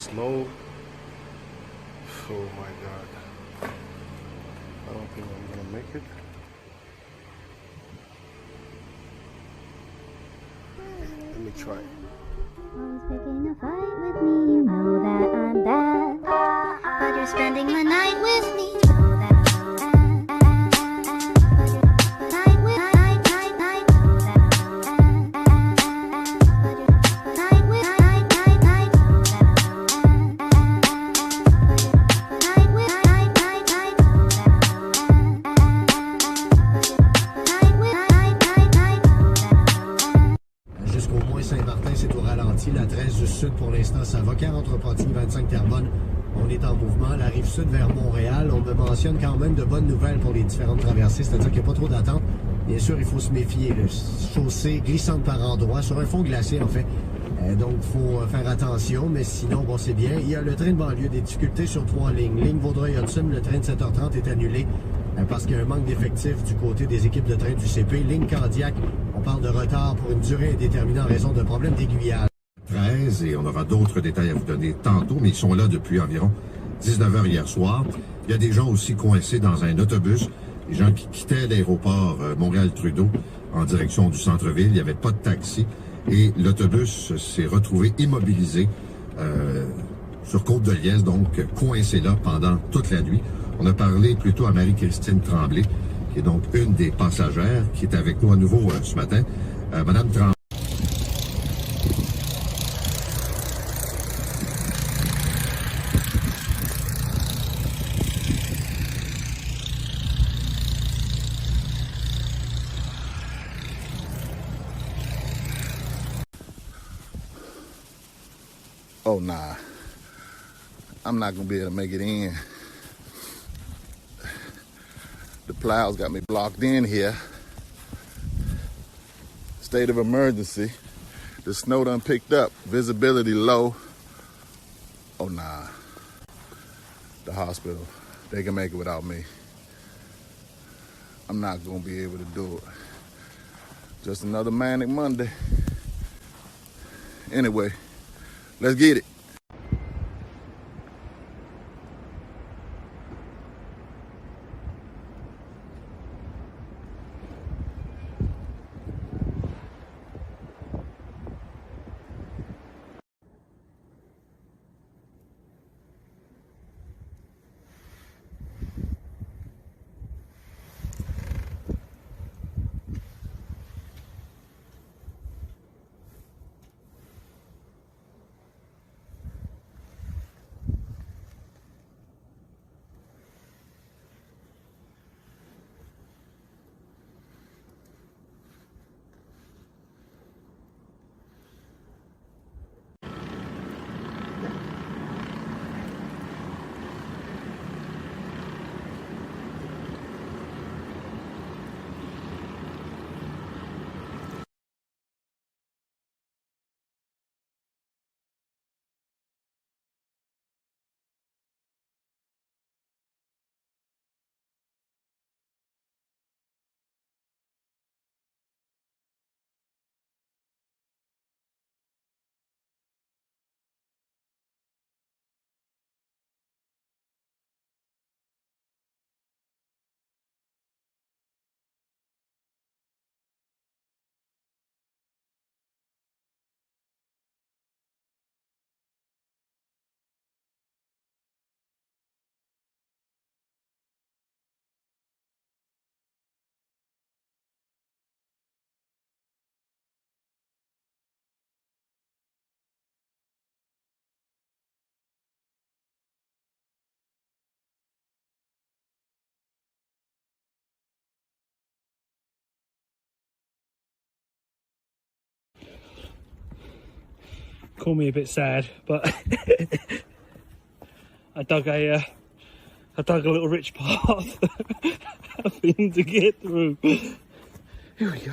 Snow. Oh my god. I don't think I'm gonna make it. Let me try. Always picking a fight with me, you know that I'm bad. But you're spending the night with me, you know that I'm bad. La 13 du sud, pour l'instant, ça va. 40 Repentigny, 25 Terrebonne. On est en mouvement. La rive sud vers Montréal. On me mentionne quand même de bonnes nouvelles pour les différentes traversées, c'est-à-dire qu'il n'y a pas trop d'attente. Bien sûr, il faut se méfier. Le chaussée glissante par endroits, sur un fond glacé, en fait. Donc, il faut faire attention, mais sinon, bon, c'est bien. Il y a le train de banlieue, des difficultés sur 3 lignes. Ligne Vaudreuil-Hudson, le train de 7h30 est annulé parce qu'il y a un manque d'effectifs du côté des équipes de train du CP. Ligne Candiac, on parle de retard pour une durée indéterminée en raison de problèmes d'aiguillage. 13 et on aura d'autres détails à vous donner tantôt, mais ils sont là depuis environ 19h hier soir. Il y a des gens aussi coincés dans un autobus, des gens qui quittaient l'aéroport Montréal-Trudeau en direction du centre-ville. Il n'y avait pas de taxi et l'autobus s'est retrouvé immobilisé sur Côte-de-Liesse, donc coincé là pendant toute la nuit. On a parlé plutôt à Marie-Christine Tremblay, qui est donc une des passagères, qui est avec nous à nouveau ce matin. Madame Tremblay. Oh nah, I'm not gonna be able to make it in. The plows got me blocked in here. State of emergency. The snow done picked up, visibility low. Oh nah, the hospital, they can make it without me. I'm not gonna be able to do it. Just another manic Monday. Anyway, let's get it. Call me a bit sad, but I dug a little rich path for him to get through. Here we go.